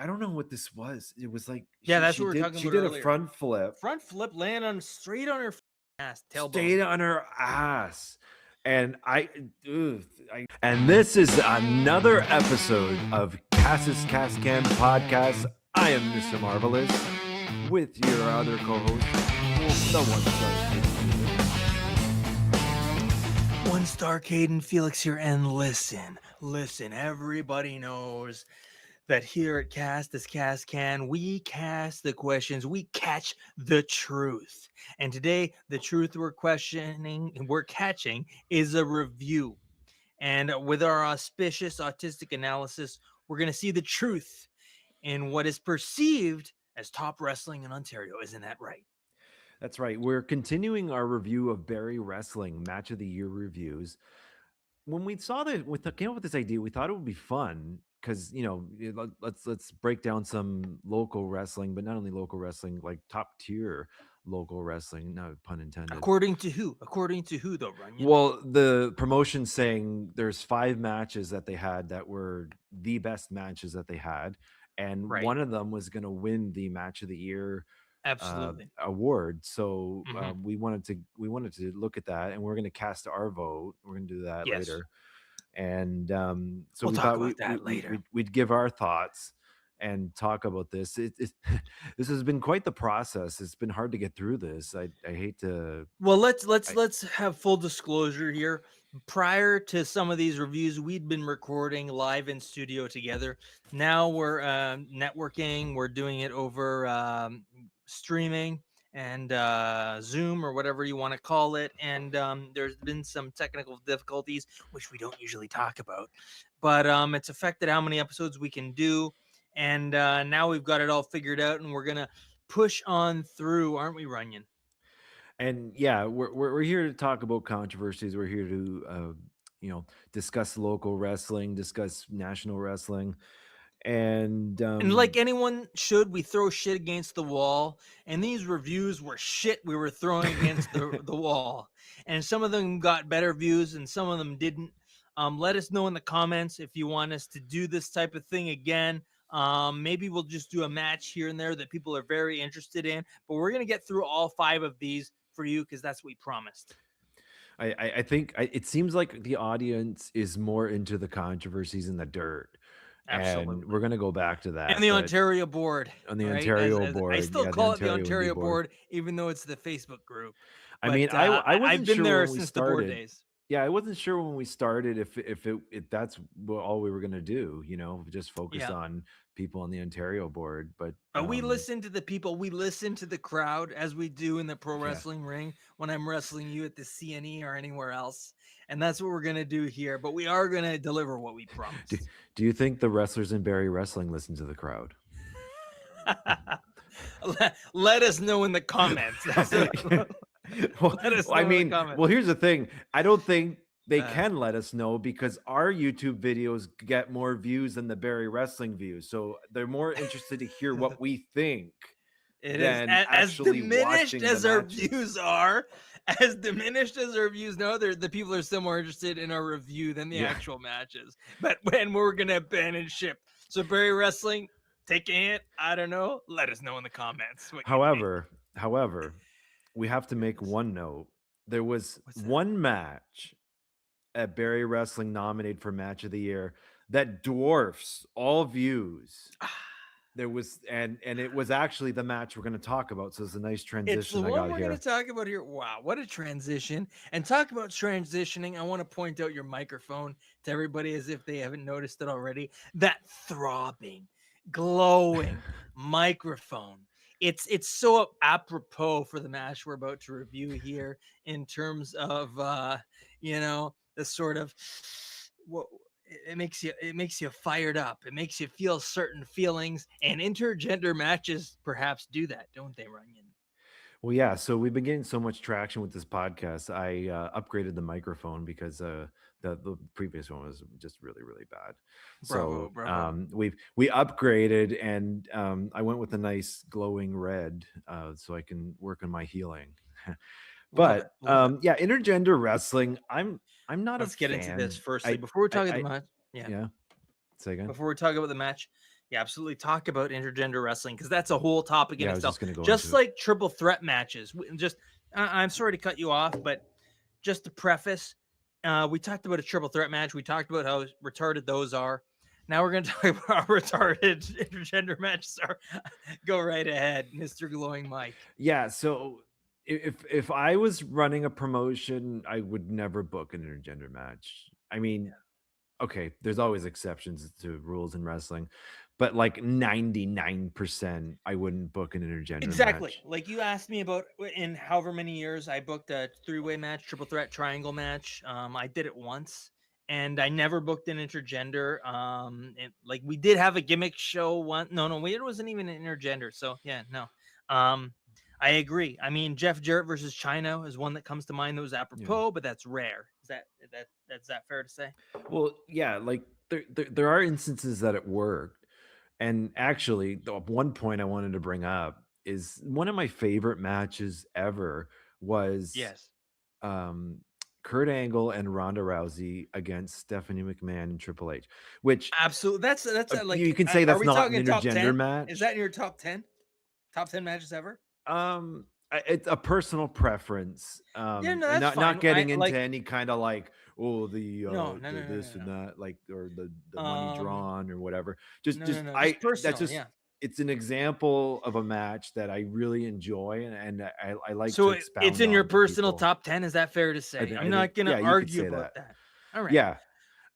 don't know what this was. It was like Yeah, that's what we were talking she about did a earlier. front flip. Front flip, land on straight on her ass, tailbone. Stayed on her ass. And and this is another episode of Cassis Cascan Podcast. I am Mr. Marvelous with your other co-host, the One Star Caden Felix here, and listen, everybody knows that here at Cast as Cast Can, we cast the questions, we catch the truth. And today, the truth we're catching is a review. And with our auspicious autistic analysis, we're going to see the truth in what is perceived as top wrestling in Ontario. Isn't that right? That's right. We're continuing our review of Barrie Wrestling Match of the Year reviews. When we saw that, came up with this idea, we thought it would be fun because let's break down some local wrestling, but not only local wrestling, like top tier local wrestling. No pun intended. According to who? According to who, though, Runyon? Well, the promotion saying there's 5 matches that they had that were the best matches that they had, and one of them was going to win the Match of the Year award. So we wanted to look at that, and we're going to cast our vote. We're going to do that later, and so we thought we'd give our thoughts and talk about this. This has been quite the process. It's been hard to get through this. I hate to. Well, let's have full disclosure here. Prior to some of these reviews, we'd been recording live in studio together. Now we're networking. We're doing it over streaming and Zoom or whatever you want to call it. And there's been some technical difficulties, which we don't usually talk about, but it's affected how many episodes we can do. And now we've got it all figured out, and we're gonna push on through, aren't we, Runyon? And yeah, we're here to talk about controversies. We're here to discuss local wrestling, discuss national wrestling. And like anyone should, we throw shit against the wall, and these reviews were shit we were throwing against the wall, and some of them got better views and some of them didn't. Let us know in the comments if you want us to do this type of thing again. Maybe we'll just do a match here and there that people are very interested in, but we're going to get through all 5 of these for you because that's what we promised. I think it seems like the audience is more into the controversies in the dirt. Absolutely. And we're going to go back to that. And the Ontario board. On the Ontario board. I still call it the Ontario board, even though it's the Facebook group. But, I mean, I've been there since the board days. Yeah, I wasn't sure when we started if that's all we were going to do, just focus on people on the Ontario board. But we listen to the people. We listen to the crowd as we do in the pro wrestling ring when I'm wrestling you at the CNE or anywhere else. And that's what we're going to do here. But we are going to deliver what we promised. Do you think the wrestlers in Barrie Wrestling listen to the crowd? Let us know in the comments. Well, here's the thing. I don't think they can let us know because our YouTube videos get more views than the Barrie Wrestling views. So they're more interested to hear what we think. As diminished as our views are, the people are still more interested in our review than the actual matches. But when we're going to abandon ship. So Barrie Wrestling, take a hint. I don't know. Let us know in the comments. However, we have to make one note. There was one match at Barrie Wrestling nominated for Match of the Year that dwarfs all views. There was, and it was actually the match we're going to talk about. So it's a nice transition. It's the one we're going to talk about here. Wow, what a transition! And talk about transitioning. I want to point out your microphone to everybody as if they haven't noticed it already. That throbbing, glowing microphone. It's so apropos for the match we're about to review here in terms of the sort of what it makes you fired up. It makes you feel certain feelings, and intergender matches perhaps do that, don't they, Runyon? Well, yeah. So we've been getting so much traction with this podcast. I upgraded the microphone because the previous one was just really, really bad. Bravo. We upgraded, and I went with a nice glowing red so I can work on my healing. But intergender wrestling. I'm not. Let's get into this firstly before we talk about the match. Yeah. Say again. Before we talk about the match, Yeah, absolutely. Talk about intergender wrestling because that's a whole topic in Yeah, I was itself. just gonna go Just into it. like triple threat matches. I'm sorry to cut you off, but just to preface, we talked about a triple threat match. We talked about how retarded those are. Now we're going to talk about how retarded intergender matches are. Go right ahead, Mr. Glowing Mike. Yeah, so if I was running a promotion, I would never book an intergender match. I mean, okay, there's always exceptions to rules in wrestling, but like 99% I wouldn't book an intergender Exactly. match. Like you asked me about in however many years I booked a three-way match, triple threat, triangle match. I did it once, and I never booked an intergender. And like we did have a gimmick show one. No, wait, it wasn't even an intergender. So yeah, no. Um, I agree. I mean, Jeff Jarrett versus China is one that comes to mind that was Yeah. apropos, but that's rare. Is that fair to say? Well, yeah, like there are instances that it worked. And actually, the one point I wanted to bring up is one of my favorite matches ever was Yes. um, Kurt Angle and Ronda Rousey against Stephanie McMahon and Triple H, which Absolutely. That's you like. can say Are that's we not an talking top intergender 10? Is match. that in your top 10? Top 10 matches ever? It's a personal preference, Yeah, no, and that's not fine. I getting into like any kind of like, oh, no, no, the no, no, this no, and no. that, like, or the money drawn or whatever. No, no, Just no. I Just that's personal. just Yeah. it's an example of a match that I really enjoy, and I like to So it's expound in your on to personal people. top 10. Is that fair to say? I'm I think, not going to yeah, you could argue say about that. that. All right. Yeah,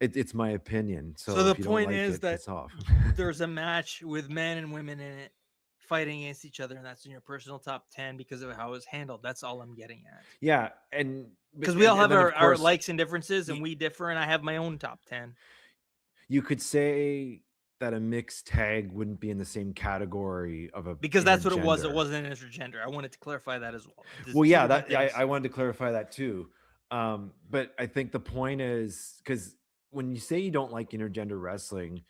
it's my opinion. So So the if you don't point like is it, that piss off. there's a match with men and women in it fighting against each other, and that's in your personal top 10 because of how it was handled. That's all I'm getting at. Yeah, and Because we all and have then of our course likes and differences, and y we differ, and I have my own top 10. you could say that a mixed tag wouldn't be in the same category of a Because that's what it was. It intergender. wasn't an intergender. I wanted to clarify that as well. There's Well, two yeah, different that things. I wanted to clarify that too. But I think the point is because when you say you don't like intergender wrestling,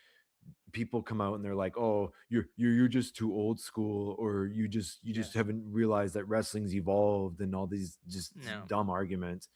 people come out and they're like, "Oh, you're just too old school, or you just Yes. haven't realized that wrestling's evolved," and all these just No. dumb arguments.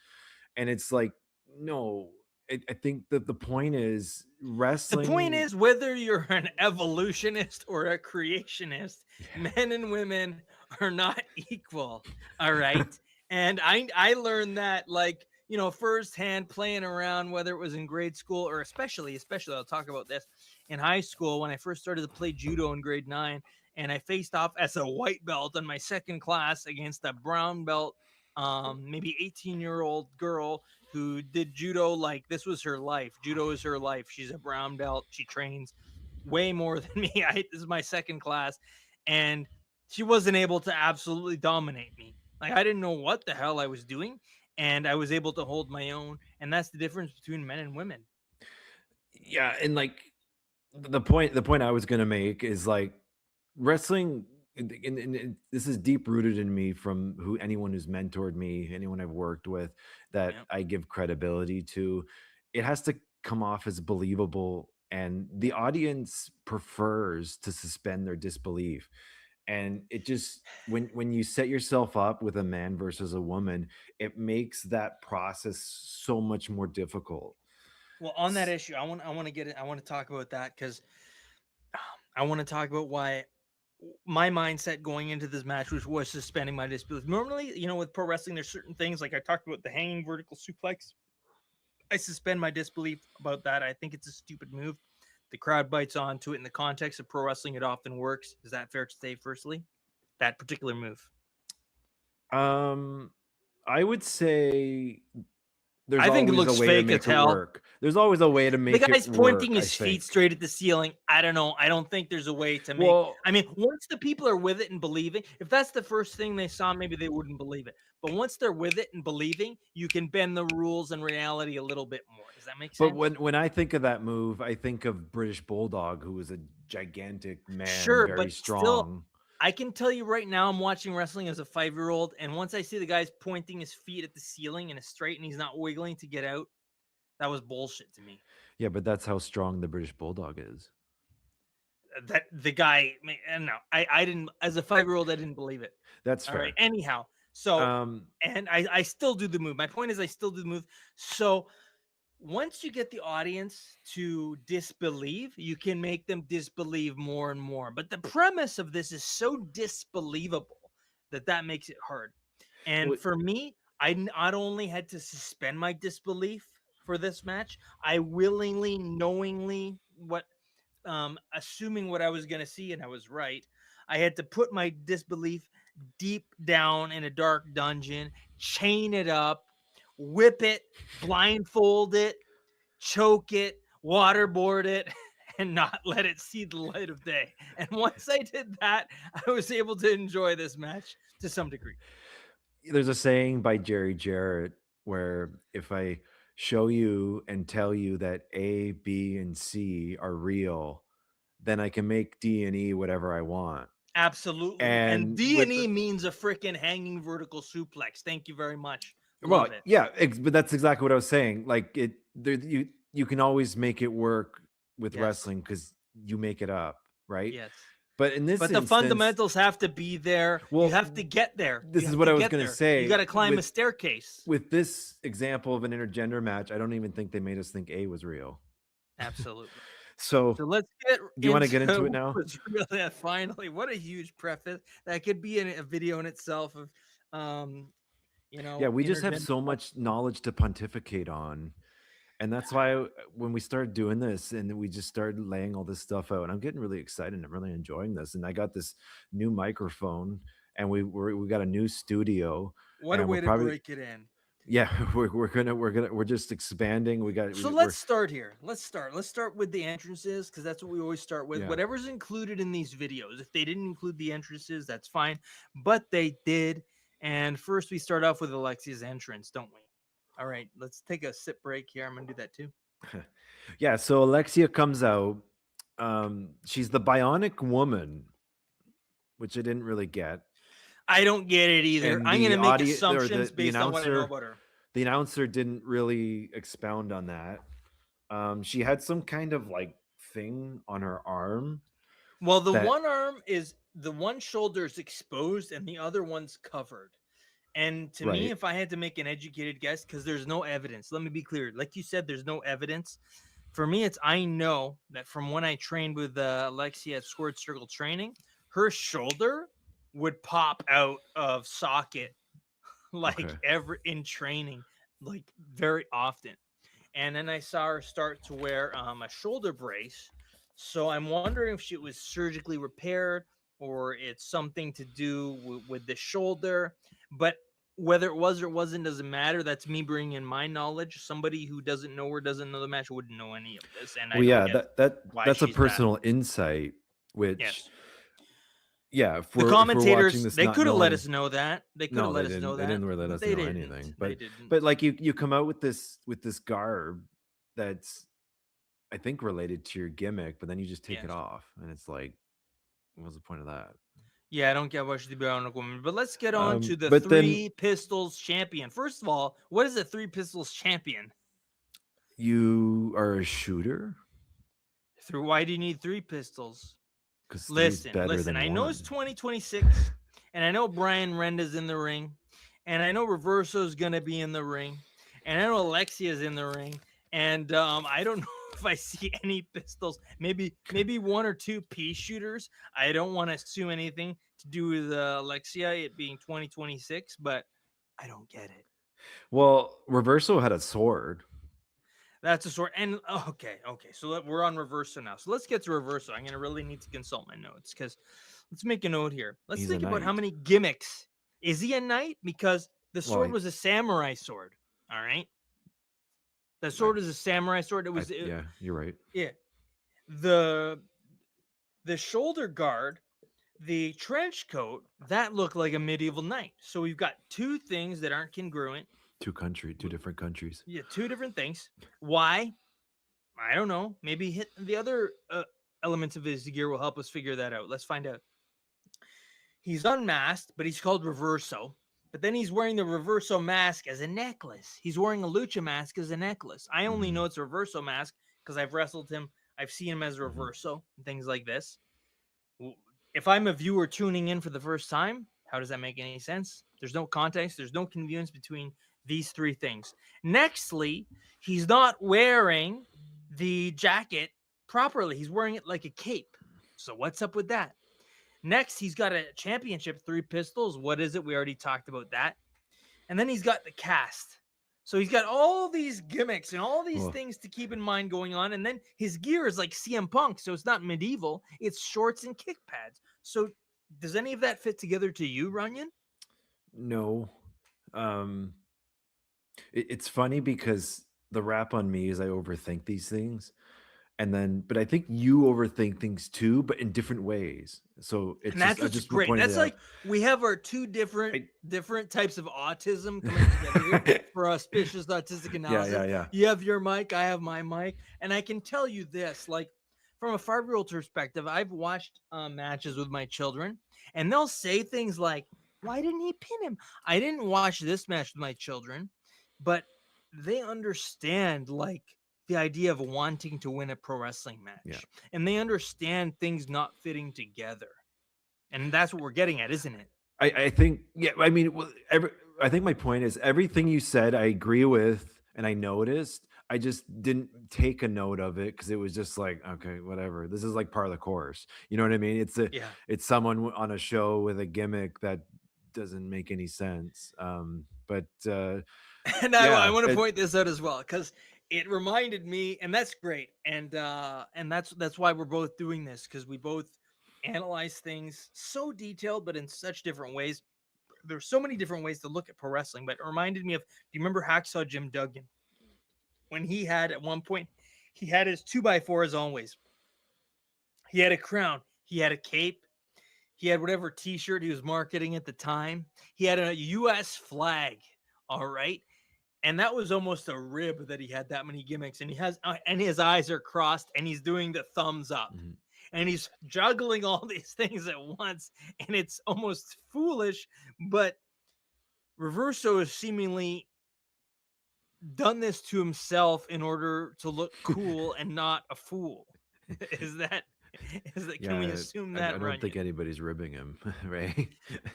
And it's like, no, I think that the point is The point wrestling. is, whether you're an evolutionist or a creationist, Yeah. men and women are not equal. All right. And I learned that like, firsthand playing around, whether it was in grade school or especially I'll talk about this in high school when I first started to play judo in grade 9 and I faced off as a white belt in my second class against a brown belt maybe 18-year-old girl who did judo like this was her life. Judo is her life. She's a brown belt. She trains way more than me. This is my second class, and she wasn't able to absolutely dominate me. Like I didn't know what the hell I was doing, and I was able to hold my own. And that's the difference between men and women. Yeah, and like the point I was gonna make is like wrestling and this is deep rooted in me from who anyone who's mentored me, anyone I've worked with that Yeah. I give credibility to. It has to come off as believable, and the audience prefers to suspend their disbelief. And it just when you set yourself up with a man versus a woman, it makes that process so much more difficult. Well, on that issue, I want to get it. I want to talk about that because I want to talk about why my mindset going into this match, which was suspending my disbelief. Normally, with pro wrestling, there's certain things like I talked about the hanging vertical suplex. I suspend my disbelief about that. I think it's a stupid move. The crowd bites onto it in the context of pro wrestling. It often works. Is that fair to say? Firstly, that particular move. Um, I would say there's I think it always a looks way to fake as make it hell. work. There's always a way to The make it guy's pointing work, I his feet think. straight at the ceiling. I don't know. I don't think there's a way to make. Well, I mean, once the people are with it and believing, if that's the first thing they saw, maybe they wouldn't believe it. But once they're with it and believing, you can bend the rules and reality a little bit more. Does that make but sense? when I think of that move, I think of British Bulldog, who was a gigantic man, Sure, very but still, strong. I can tell you right now, I'm watching wrestling as a 5-year-old, and once I see the guy's pointing his feet at the ceiling and it's straight and he's not wiggling to get out, that was bullshit to me. Yeah, but that's how strong the British Bulldog is. That the guy, and no, I didn't, as a 5-year-old, I didn't believe it. That's All right. fair. Anyhow, so, Um, and I still do the move. My point is, I still do the move. So once you get the audience to disbelieve, you can make them disbelieve more and more. But the premise of this is so disbelievable that makes it hard. And Well, for me, I not only had to suspend my disbelief for this match, I willingly, knowingly, assuming what I was going to see, and I was right. I had to put my disbelief deep down in a dark dungeon, chain it up, whip it, blindfold it, choke it, waterboard it, and not let it see the light of day. And once I did that, I was able to enjoy this match to some degree. there's a saying by Jerry Jarrett where if I show you and tell you that A, B, and C are real, then I can make D and E whatever I want. Absolutely. And And with D&E means a freaking hanging vertical suplex. Thank you very much. well, Love it. yeah, but that's exactly what I was saying. Like you can always make it work with Yes. wrestling because you make it up, right? Yes. But in this But the instance, fundamentals have to be there. You have to well, get there. this You is have what to I was get gonna there. You got say to climb a staircase. with this example of an intergender match. I don't even think they made us think A was real. Absolutely. So, So let's get do you want to get into into it now? what's really finally. What a huge preface. That could be a video in itself of um, Yeah, we just have intergender. so much knowledge to pontificate on. And that's why when we started doing this and we just started laying all this stuff out, I'm getting really excited. I'm really enjoying this. And I got this new microphone and we got a new studio What a and we're way to probably break it in. yeah, we're just expanding. So We're let's start here. Let's start with the entrances because that's what we always start with. yeah. Whatever's included in these videos. If they didn't include the entrances, that's fine. But they did. And first we start off with Alexia's entrance, don't we? All right, let's take a sip break here. I'm gonna do that too. Yeah, so Alexia comes out. She's the bionic woman, which I didn't really get. I don't get it either. And I'm gonna the make audio or assumptions the based on what I know announcer about her. the announcer didn't really expound on that. She had some kind of like thing on her arm Well, the that one arm is the one shoulder is exposed and the other one's covered. And to me, right. if I had to make an educated guess, because there's no evidence, let me be clear. Like you said, there's no evidence. For me, it's I know that from when I trained with Alexia at Squared Circle Training, her shoulder would pop out of socket like Okay. ever in training, like very often. And then I saw her start to wear a shoulder brace. So I'm wondering if she was surgically repaired or it's something to do with the shoulder. But whether it was or wasn't doesn't matter. That's me bringing in my knowledge. Somebody who doesn't know or doesn't know the match wouldn't know any of this, and I Well, don't yeah, get why that's a she's that. personal insight, which Yes, yeah, the if we're watching commentators this they not could have let knowing us know that. They could have no, let us know they that, didn't really let but us they know didn't. anything. They But didn't. like you come out with this garb that's I think related to your gimmick, but then you just take it Yes. off and it's like what's the point of that? Yeah, I don't get why she's the bionic woman. But let's get on to the But then Three Pistols champion. First of all, what is a Three Pistols champion? you are a shooter Through why do you need three pistols? because three is Listen, better listen. than I know one. it's 2026, and I know Brian Renda's in the ring, and I know Reverso's gonna be in the ring, and I know Alexia's in the ring, and I don't know if I see any pistols. Maybe one or two pea shooters. I don't want to assume anything to do with Alexia, it being 2026, but I don't get it. Well, Reverso had a sword. That's a sort. And okay. So we're on Reverso now. So let's get to Reverso. I'm gonna really need to consult my notes because let's make a note here. Let's He's a think about how knight. many gimmicks. Is he a knight? Because the Well, sword was a samurai sword. All right. The sword is a samurai sword. It was yeah, you're right. yeah. The shoulder guard, the trench coat, that looked like a medieval knight. So we've got two things that aren't congruent. Two different countries. Yeah, two different things. Why? I don't know. Maybe hit the other elements of his gear will help us figure that out. Let's find out. He's unmasked, but he's called Reverso. But then he's wearing the Reverso mask as a necklace. He's wearing a lucha mask as a necklace. I only know it's a Reverso mask because I've wrestled him. I've seen him as Reverso and things like this. If I'm a viewer tuning in for the first time, how does that make any sense? There's no context. There's no convenience between These three things. Nextly, he's not wearing the jacket properly. He's wearing it like a cape. So what's up with that? Next, he's got a championship, 3 pistols. What is it? We already talked about that. And then he's got the cast. So he's got all these gimmicks and all these things to keep in mind going on. And then his gear is like CM Punk. So it's not medieval, it's shorts and kick pads. So does any of that fit together to you, Runyon? No. It's funny because the rap on me is I overthink these things. And then, but I think you overthink things too, but in different ways. So it's And that's just, I what's just great. pointed That's it out. like we have our two different I, different types of autism coming together here for auspicious autistic yeah, analysis. yeah, yeah. You have your mic, I have my mic, and I can tell you this: like from a 5-year-old perspective, I've watched matches with my children, and they'll say things like, "Why didn't he pin him?" I didn't watch this match with my children, but they understand like the idea of wanting to win a pro wrestling Yeah. match, and they understand things not fitting together. And that's what we're getting at, isn't it? I think, yeah, I mean, well, I think my point is everything you said, I agree with, and I noticed. I just didn't take a note of it because it was just like, okay, whatever. This is like part of the course. You know what I mean? Yeah. It's someone on a show with a gimmick that doesn't make any sense. But And I yeah, want to point this out as well because it reminded me, and that's great. And that's why we're both doing this because we both analyze things so detailed, but in such different ways. There's so many different ways to look at pro wrestling, but it reminded me of, do you remember Hacksaw Jim Duggan? When he had at one point, he had his 2x4 as always. He had a crown, he had a cape, he had whatever t-shirt he was marketing at the time. He had a US flag. All right. And that was almost a rib that he had that many gimmicks. And he has and his eyes are crossed and he's doing the thumbs up. mhm. And he's juggling all these things at once. And it's almost foolish, but Reverso has seemingly done this to himself in order to look cool and not a fool. is that can we Yeah, assume I that, don't think Runyon? anybody's ribbing him, right?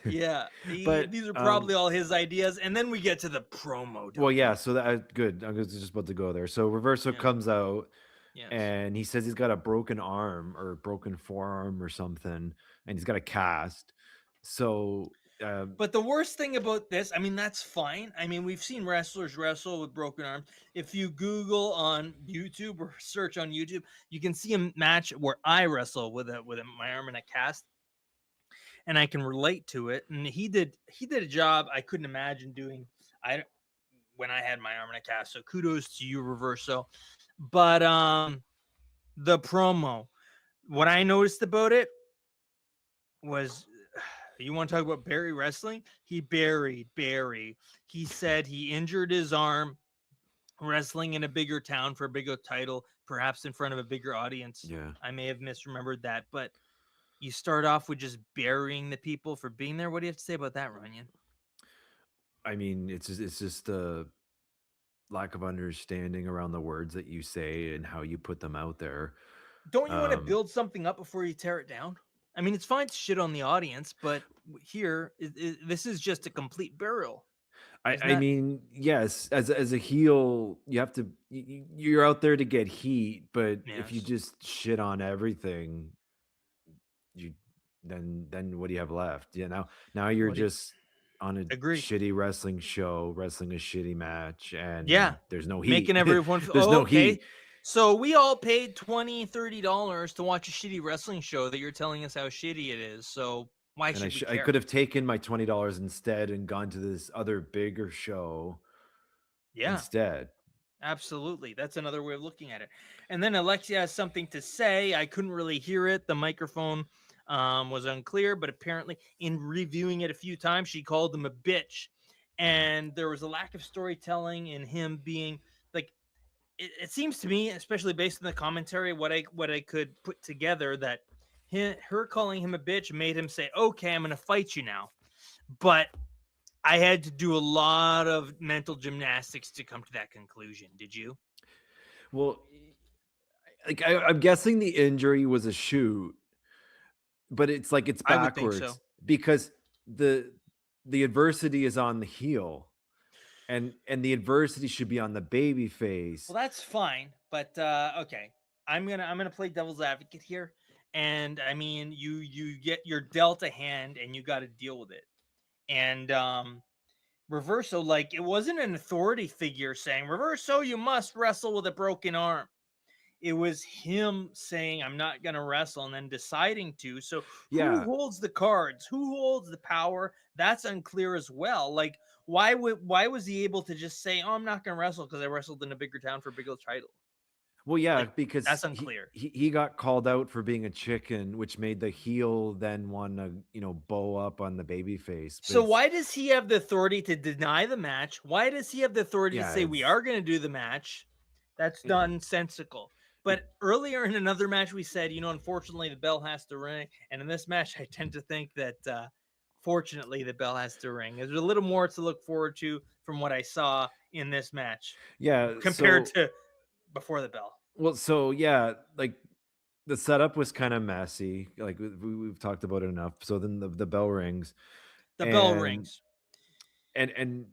Yeah, But these are probably all his ideas, and then we get to the promo, well, don't yeah. we? So that good. I was just about to go there. So Reverso Yeah. comes out Yes. and he says he's got a broken arm or broken forearm or something, and he's got a cast. So But the worst thing about this, I mean, that's fine. I mean, we've seen wrestlers wrestle with broken arms. If you Google on YouTube or search on YouTube, you can see a match where I wrestle with my arm in a cast, and I can relate to it. And he did a job I couldn't imagine doing. I when I had my arm in a cast. So kudos to you, Reverso. But the promo, what I noticed about it was, you want to talk about Barrie wrestling? He buried Barrie. He said he injured his arm wrestling in a bigger town for a bigger title, perhaps in front of a bigger audience. yeah. I may have misremembered that, but you start off with just burying the people for being there. What do you have to say about that, Runyon? I mean, it's just a lack of understanding around the words that you say and how you put them out there. Don't you want to Um, build something up before you tear it down? I mean, it's fine to shit on the audience, but here, this is just a complete burial. Isn't I that? mean, yes, as a heel, you have to you're out there to get heat, but if you Yes. just shit on everything, you then what do you have left? Yeah, now you're What do you just on a agree? shitty wrestling show, wrestling a shitty match, Yeah. and there's no heat. Making everyone feel, There's oh, no okay. heat. So we all paid $20, $30 to watch a shitty wrestling show that you're telling us how shitty it is. So why And should we I care? could have taken my $20 instead and gone to this other bigger show Yeah. instead. Absolutely. That's another way of looking at it. And then Alexia has something to say. I couldn't really hear it. The microphone was unclear, but apparently, in reviewing it a few times, she called him a bitch. Yeah. And there was a lack of storytelling in him being like, it seems to me, especially based on the commentary, what I could put together, that her calling him a bitch made him say, okay, I'm going to fight you now. But I had to do a lot of mental gymnastics to come to that conclusion. Did you? Well, like I'm guessing the injury was a shoot, but it's like it's I would think so. backwards because the adversity is on the heel, and the adversity should be on the baby face. Well, that's fine, but okay. I'm gonna play devil's advocate here, and I mean, you get your dealt a hand, and you got to deal with it. And Reverso, like, it wasn't an authority figure saying, Reverso, you must wrestle with a broken arm. It was him saying, I'm not going to wrestle, and then deciding to. So who Yeah. holds the cards? Who holds the power? That's unclear as well. Like, why was he able to just say, oh, I'm not going to wrestle because I wrestled in a bigger town for a bigger title? Well, yeah, Like, because that's unclear. he got called out for being a chicken, which made the heel then wanna, bow up on the baby face, but So it's why does he have the authority to deny the match? Why does he have the authority to yeah, say we it's are going to do the match? That's yeah. nonsensical. It But earlier in another match, we said, unfortunately, the bell has to ring. And in this match, I tend to think that fortunately, the bell has to ring. There's a little more to look forward to from what I saw in this match yeah, compared so to before the bell. yeah, like, the setup was kinda messy, like, we've talked about it enough, so then the bell rings, The bell and rings. and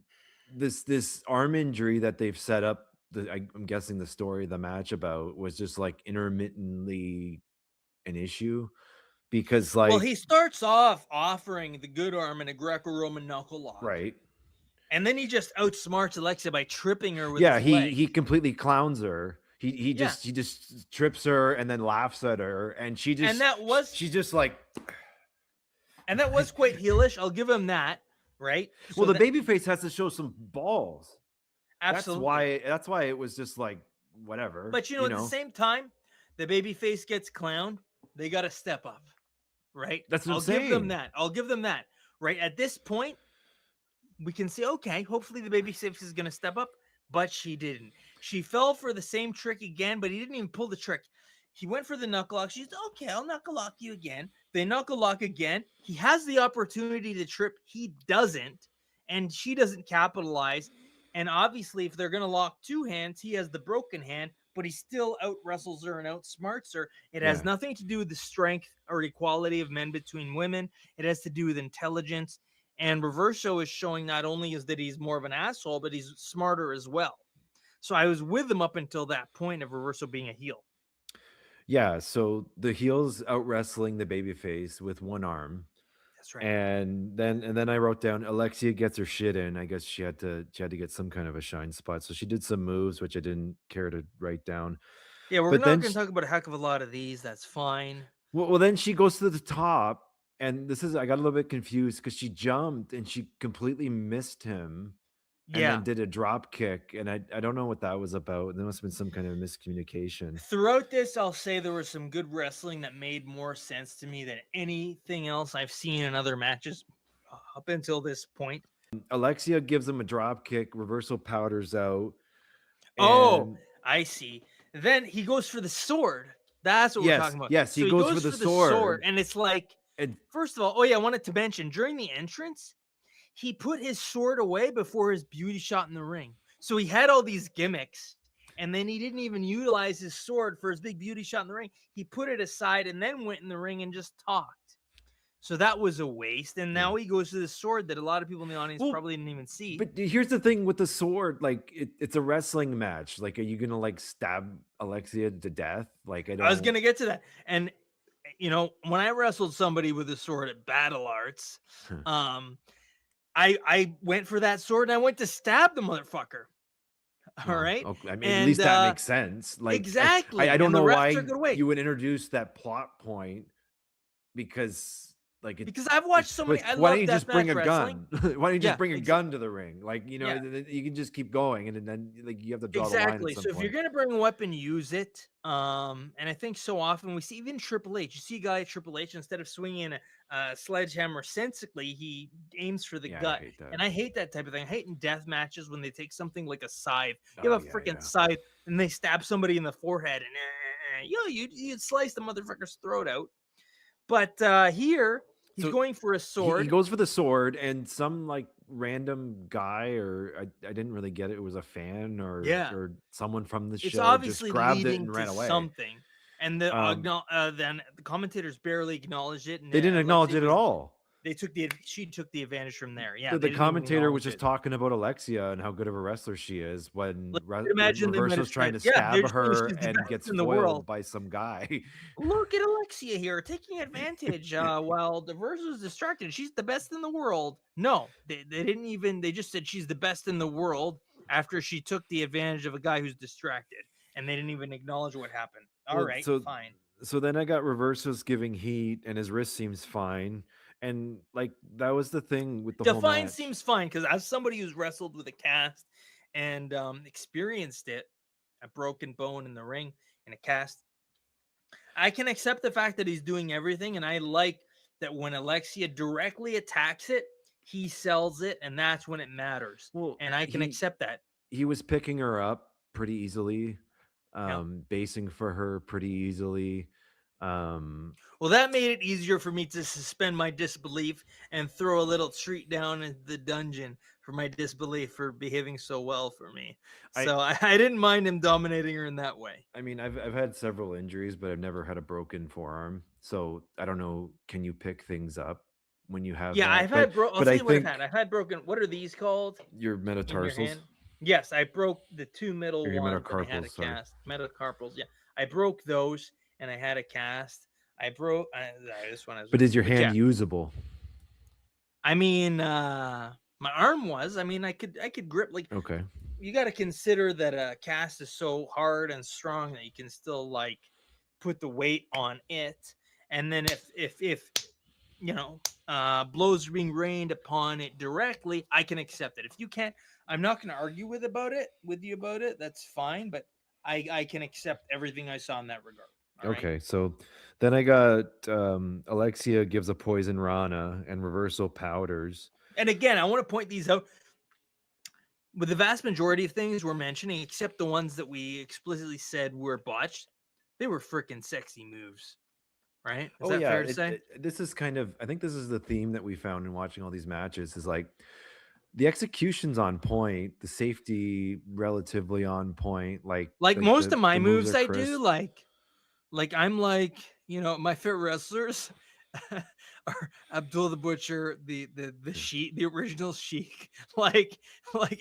this arm injury that they've set up, I'm guessing the story of the match about was just, like, intermittently an issue because, Well, like he starts off offering the good arm and a Greco-Roman knuckle lock. right. And then he just outsmarts Alexa by tripping her with Yeah, his leg. he completely clowns her. Yeah. He just trips her and then laughs at her, and And that was she's just like and that was quite heelish. I'll give him that, right? well, So the that baby face has to show some balls. absolutely. That's why it was just like whatever, But at the same time, the baby face gets clowned. They got to step up, right? That's what I'm I'll give them saying. that. I'll give them that. Right at this point, we can say, okay, hopefully the baby face is going to step up, but she didn't. She fell for the same trick again, but he didn't even pull the trick. He went for the knuckle lock. She's okay. I'll knuckle lock you again. They knuckle lock again. He has the opportunity to trip. He doesn't, and she doesn't capitalize. And obviously, if they're going to lock two hands, he has the broken hand, but he still out wrestles her and outsmarts her. It has Yeah. nothing to do with the strength or equality of men between women. It has to do with intelligence. And Reverso is showing not only is that he's more of an asshole, but he's smarter as well. So I was with him up until that point of Reverso being a heel. Yeah, so the heel's out wrestling the babyface with one arm. That's right. And then I wrote down Alexia gets her shit in. I guess she had to get some kind of a shine spot. So she did some moves which I didn't care to write down. Yeah, we're But not then going to talk about a heck of a lot of these. That's fine. well, then she goes to the top, and this is I got a little bit confused because she jumped and she completely missed him and then Yeah. did a drop kick, and I don't know what that was about. There must have been some kind of miscommunication. Throughout this, I'll say there was some good wrestling that made more sense to me than anything else I've seen in other matches up until this point. Alexia gives him a drop kick, reversal powders out, Oh, and I see. Then he goes for the sword. That's what we're talking about. yes, he So he goes for goes the for the sword, sword, and it's like, and first of all, oh yeah, I wanted to mention during the entrance, he put his sword away before his beauty shot in the ring. So he had all these gimmicks, and then he didn't even utilize his sword for his big beauty shot in the ring. He put it aside and then went in the ring and just talked. So that was a waste. And yeah. now he goes to the sword that a lot of people in the audience Well, probably didn't even see. but here's the thing with the sword, like it's a wrestling match. Like, are you gonna like stab Alexia to death? Like, I I was don't. gonna get to that. And when I wrestled somebody with a sword at Battle Arts, um, I went for that sword and I went to stab the motherfucker. All Well, right. okay, I mean, at And least that makes sense. Like, I exactly. don't And the know refs took why it away. you would introduce that plot point because, like, Because I've watched so many, like, I why don't love you just bring deathmatch a wrestling. gun? Why don't you just Yeah, bring a gun to the ring? Like, yeah, then you can just keep going, and then like you have to draw the line at exactly. some So if you're point. gonna bring a weapon, use it. And I think so often we see even Triple H. You see a guy at Triple H instead of swinging a sledgehammer sensically, he aims for the Yeah, I gut. hate that. And I hate that type of thing. I hate in death matches when they take something like a scythe. You Oh have a yeah, freaking yeah. scythe and they stab somebody in the forehead, and you'd slice the motherfucker's throat out. But here he's So going for a he sword. goes for the sword, and some like random guy, or I didn't really get it. It was a fan Yeah. or someone from the It's show just obviously grabbed it leading and to ran away. something, and then the commentators barely acknowledged it, and They didn't acknowledge Alexia it at was all. she took the advantage from there. Yeah, The they didn't even commentator was acknowledge just it. talking about Alexia and how good of a wrestler she is Like, when imagine they might have Reverso's trying said, to "Yeah, they're stab saying her she's the and best gets in the world. foiled by some guy. Look at Alexia here taking advantage while the Versa's distracted. She's the best in the world." No, they didn't even. They just said she's the best in the world after she took the advantage of a guy who's distracted, and they didn't even acknowledge what happened. All Well, right, fine. so then I got Reversos giving heat and his wrist seems fine. And like that was the thing with the whole Define match. seems fine because as somebody who's wrestled with a cast and experienced it, a broken bone in the ring and a cast, I can accept the fact that he's doing everything, and I like that when Alexia directly attacks it, he sells it, and that's when it matters. Well, And I can accept that. he was picking her up pretty easily, Yeah. basing for her pretty easily. Um, Well, that made it easier for me to suspend my disbelief and throw a little treat down in the dungeon for my disbelief for behaving so well for me. I So I didn't mind him dominating her in that way. I mean, I've had several injuries, but I've never had a broken forearm. So I don't know. Can you pick things up when you have Yeah, that? I've had I'll But tell I you what think I've had broken. What are these called your in your metatarsals hand? Yes, I broke the two or middle your ones and I had metacarpals, a sorry. cast. Metacarpals, yeah. I broke those and I had a cast. This one is, But is your but hand yeah. usable? I mean, my arm was. I mean, I could grip like Okay. you got to consider that a cast is so hard and strong that you can still like put the weight on it. And then if you know blows are being rained upon it directly, I can accept it. If you can't, I'm not going to argue with you about it. That's fine, but I can accept everything I saw in that regard. All right. Okay. So then I got Alexia gives a poison Rana and reversal powders. And again, I want to point these out. With the vast majority of things we're mentioning, except the ones that we explicitly said were botched, they were freaking sexy moves, right? Is Oh that yeah, fair to say? this is kind of I think this is the theme that we found in watching all these matches is like the execution's on point, the safety relatively on point, Like like most of my the moves moves, are I do crisp. like I'm like my favorite wrestlers are Abdul the Butcher, the Sheik, the original Sheik. Like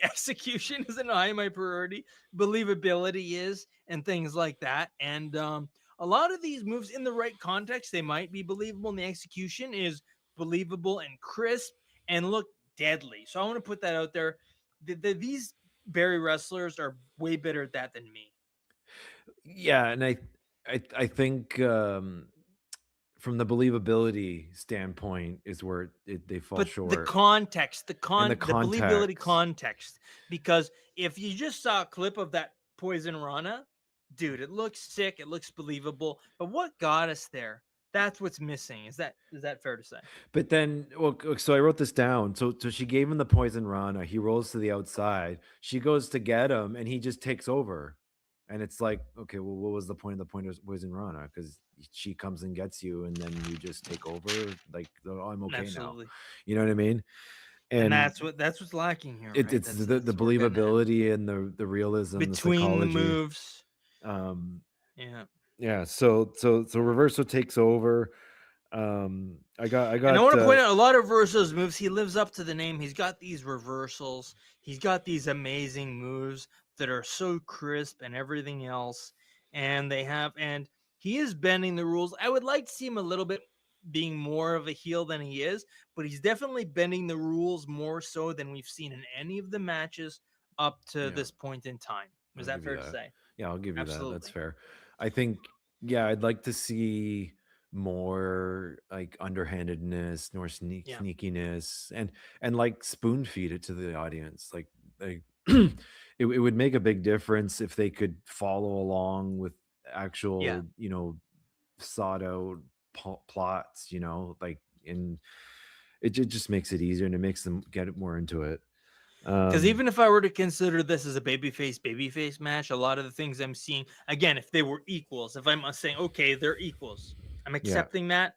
execution isn't high my priority, believability is, and things like that. And a lot of these moves in the right context, they might be believable, and the execution is believable and crisp and look deadly. So I want to put that out there. These Barry wrestlers are way better at that than me. Yeah, and I think from the believability standpoint is where they fall But the short, context, and the the believability context. context, because if you just saw a clip of that poison Rana, dude, it looks sick, it looks believable. But what got us there? That's what's missing. Is that fair to say? But then, well, so I wrote this down. So she gave him the poison Rana. He rolls to the outside. She goes to get him, and he just takes over. And it's like, okay, well, what was the point of the poison Rana? Because she comes and gets you, and then you just take over. Like, oh, I'm okay now. Absolutely. You know what I mean? And And that's what's lacking here, it's right? it's the That's what we're getting at. believability and the realism, the Between the psychology. moves. Um, Yeah. yeah. So Reverso takes over. I And I got want to point out a lot of Verso's moves. He lives up to the name. He's got these reversals. He's got these amazing moves that are so crisp and everything else. And he is bending the rules. I would like to see him a little bit being more of a heel than he is, but he's definitely bending the rules more so than we've seen in any of the matches up to yeah. this point in time. Is I'll that give you fair to that. say? Yeah, I'll give you that. That's Absolutely. fair. I think, yeah, I'd like to see more like underhandedness, nor Yeah. sneakiness, and like spoon feed it to the audience. Like it would make a big difference if they could follow along with Yeah. actual, sought out plots, like and it just makes it easier and it makes them get it more into it. Because Um, even if I were to consider this as a babyface match, a lot of the things I'm seeing, again, if they were equals, if I'm saying, okay, they're equals, I'm yeah. accepting that.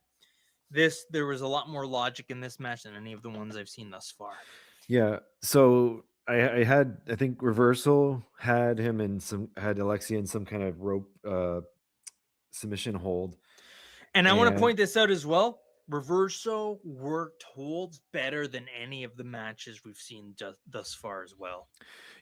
There was a lot more logic in this match than any of the ones I've seen thus far. Yeah. So I think Reversal had Alexia in some kind of rope submission hold. And I want to And point this out as well. Reverso worked holds better than any of the matches we've seen just thus far as well.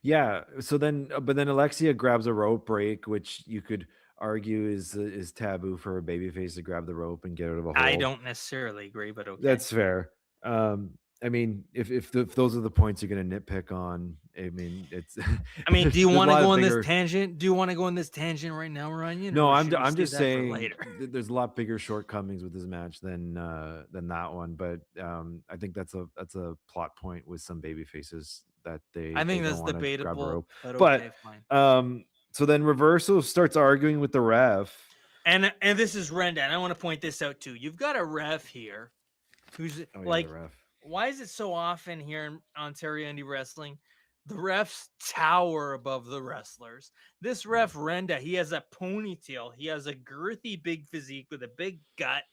Yeah. So then, but then Alexia grabs a rope break, which you could argue is taboo for a babyface to grab the rope and get out of a I hold. don't necessarily agree, but okay. That's fair. I mean, if those are the points you're gonna nitpick on, I mean, it's I mean, do you there's a want to lot go of on this bigger. tangent? Do you want to go on this tangent right now, Ryan, No, or should we I'm save just that for saying later? there's a lot bigger shortcomings with this match than that one. But I think that's a plot point with some baby faces that I they think don't that's want to grab a debatable, rope. but But okay, fine. so then Reversal starts arguing with the ref. And this is Renda, and I want to point this out too. You've got a ref here who's Oh yeah, the like, ref. why is it so often here in Ontario Indie Wrestling? The refs tower above the wrestlers. This ref Renda, he has a ponytail. He has a girthy big physique with a big gut.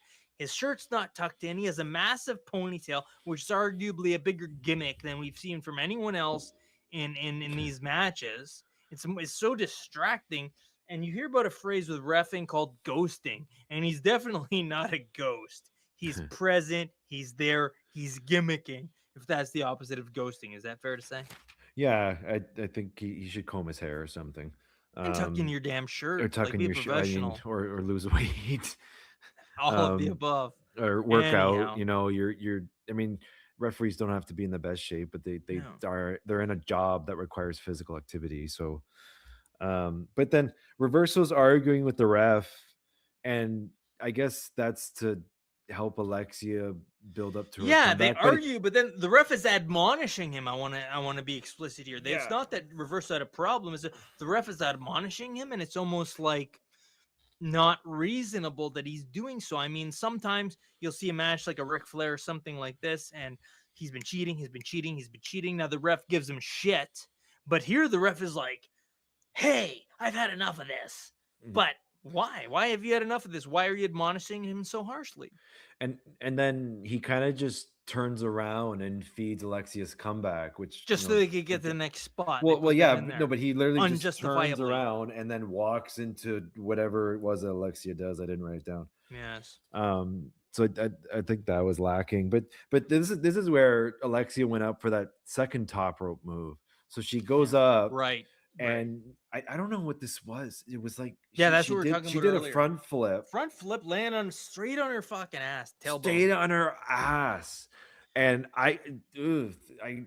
His shirt's not tucked in. He has a massive ponytail, which is arguably a bigger gimmick than we've seen from anyone else in these matches. It's so distracting. And you hear about a phrase with refing called ghosting, and he's definitely not a ghost. He's present, he's there, he's gimmicking. If that's the opposite of ghosting, is that fair to say? Yeah, I think he should comb his hair or something. And tuck in Um, your damn or shirt, tuck like in be your I mean, professional. or lose weight. All of the um, above. or work out. Anyhow, You know, you're. I mean, referees don't have to be in the best shape, but no. they're in a job that requires physical activity. So, but then Reverso's arguing with the ref, and I guess that's to help Alexia build up to her Yeah, they comeback. But argue, but then the ref is admonishing him. I wanna be explicit here. It's yeah, not that Reverse had a problem, it's that the ref is admonishing him, and it's almost like not reasonable that he's doing so. I mean, sometimes you'll see a match like a Ric Flair or something like this, and he's been cheating, he's been cheating, he's been cheating. Now the ref gives him shit, but here the ref is like, "Hey, I've had enough of this." mm. But why? Why have you had enough of this? Why are you admonishing him so harshly? And then he kind of just turns around and feeds Alexia's comeback, which Just so they could get the next spot, they well, put that yeah, in but no, there but he literally just turns unjustifiably. around and then walks into whatever it was that Alexia does. I didn't write it down. Yes. So I think that was lacking. But this is where Alexia went up for that second top rope move. So she goes Yeah. up Right. Right. and I don't know what this was. It was like Yeah, that's what we were talking she about did a earlier. front flip, Front flip, land on straight on her fucking ass, tailbone. stayed on her ass, and ugh,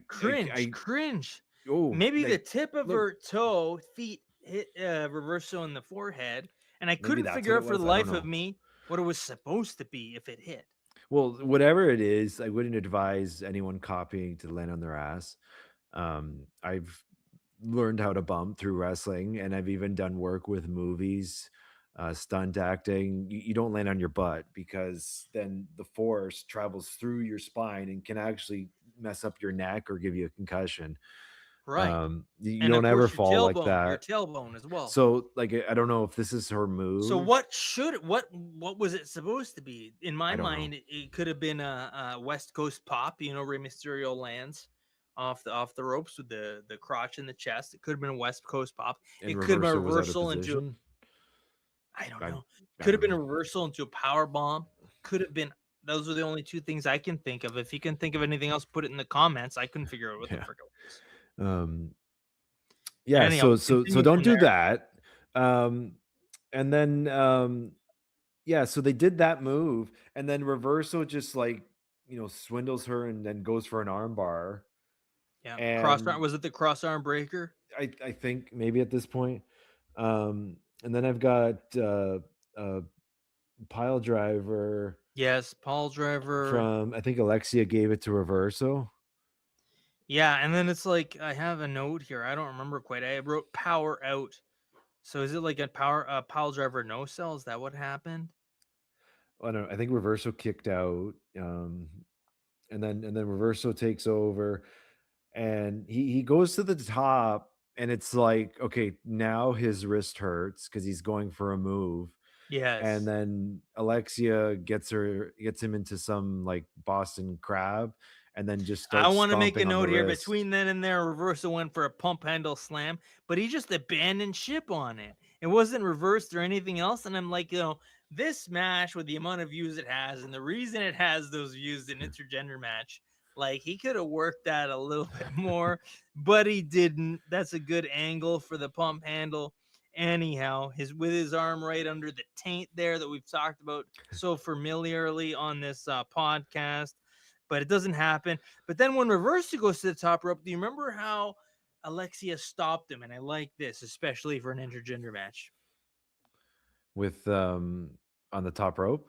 Cringe, I cringe. oh Maybe the like tip of look, her toe feet hit reversal in the forehead, and I maybe couldn't that's figure what it out for the was. I don't life of know. me what it was supposed to be if it hit. Well, whatever it is, I wouldn't advise anyone copying to land on their ass. I've learned how to bump through wrestling, and I've even done work with movies, stunt acting. You don't land on your butt because then the force travels through your spine and can actually mess up your neck or give you a concussion. Right. You And of don't ever course fall like your that. tailbone as well. So, like, I don't know if this is her So move. what was it supposed to be? In my I don't know. mind, it could have been a West Coast pop. Rey Mysterio lands off the ropes with the crotch in the chest. It could have been a West Coast pop. And It could have been a reverser was out of reversal into position. I don't I know. I Could have don't been a know. reversal into a power bomb. Could have been. Those are the only two things I can think of. If you can think of anything else, put it in the comments. I couldn't figure out what the Yeah. frick it was. Um, And yeah, anyhow, so continue don't from do there. that. Um, and then yeah, so they did that move, and then Reverso just like swindles her and then goes for an armbar. Yeah, cross arm. And Was it the cross arm breaker? I think maybe at this point. And then I've got a pile driver Yes, Paul driver. from I think Alexia gave it to Reverso. Yeah, and then it's like I have a note here. I don't remember quite. I wrote power out. So is it like a pile driver no cell? Is that what happened? I don't know, I think Reverso kicked out. And then Reverso takes over and he goes to the top and it's like okay, now his wrist hurts because he's going for a move. And Yes. then Alexia gets him into some like Boston crab and then just I starts want to make a stomping on the note here. wrist. Between then and there, Reversal went for a pump handle slam, but he just abandoned ship on it. It wasn't reversed or anything else. And I'm like, this match, with the amount of views it has, and the reason it has those views, an intergender match, like he could have worked that a little bit more, but he didn't. That's a good angle for the pump handle. Anyhow, with his arm right under the taint there that we've talked about so familiarly on this podcast, but it doesn't happen. But then when Reverso goes to the top rope, do you remember how Alexia stopped him? And I like this, especially for an intergender match. With on the top rope?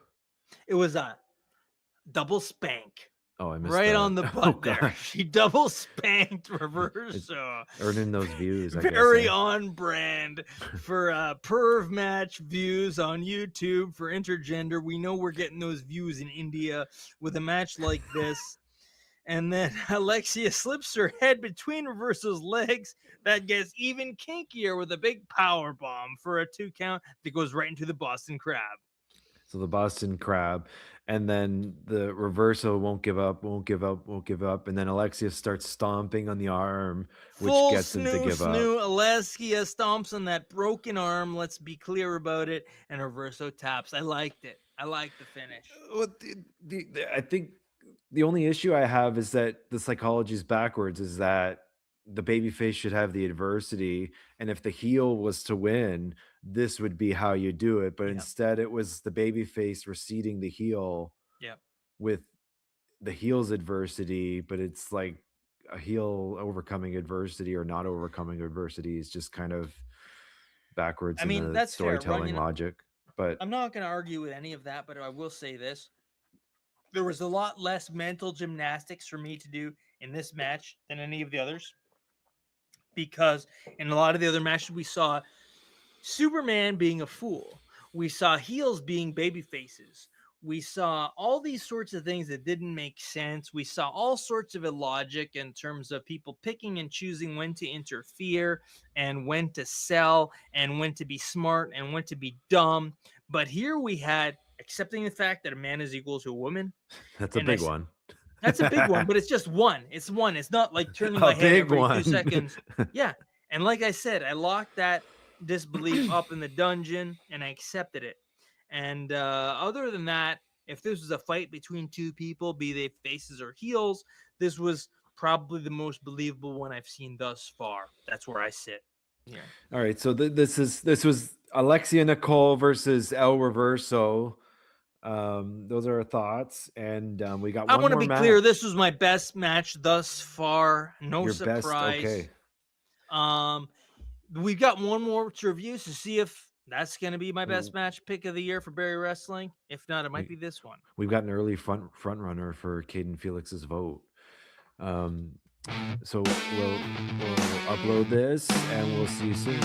It was a double spank. Oh, I missed right that. on the butt there. She double spanked Reverso. Earning those views, I Very guess, on brand for perv match views on YouTube for intergender. We know we're getting those views in India with a match like this. And then Alexia slips her head between Reverso's legs. That gets even kinkier with a big power bomb for a 2 count that goes right into the Boston Crab. So the Boston Crab, and then the Reverso won't give up, won't give up, won't give up, and then Alexia starts stomping on the arm, which gets him to give up. Alexia stomps on that broken arm. Let's be clear about it. And Reverso taps. I liked it. I liked the finish. Well, I think the only issue I have is that the psychology is backwards. Is that the babyface should have the adversity, and if the heel was to win, this would be how you do it. But instead, it was the babyface receding the heel. With the heel's adversity, but it's like a heel overcoming adversity or not overcoming adversity is just kind of backwards in the that's storytelling logic. But I'm not going to argue with any of that, but I will say this. There was a lot less mental gymnastics for me to do in this match than any of the others. Because in a lot of the other matches, we saw Superman being a fool. We saw heels being baby faces. We saw all these sorts of things that didn't make sense. We saw all sorts of illogic in terms of people picking and choosing when to interfere and when to sell and when to be smart and when to be dumb. But here we had accepting the fact that a man is equal to a woman. That's a big one. That's a big one, but it's just one. It's one. It's not like turning my head every 2 seconds. Yeah. And like I said, I locked that disbelief up in the dungeon and I accepted it. And other than that, if this was a fight between two people, be they faces or heels, this was probably the most believable one I've seen thus far. That's where I sit. Yeah. All right. So this was Alexia Nicole versus El Reverso. Those are our thoughts, and we got. I want to be clear. This was my best match thus far. No Your surprise. Best? Okay. We've got one more to review to see if that's going to be my best match pick of the year for Barrie Wrestling. If not, it might be this one. We've got an early front runner for Caden Felix's vote. So we'll upload this, and we'll see you soon.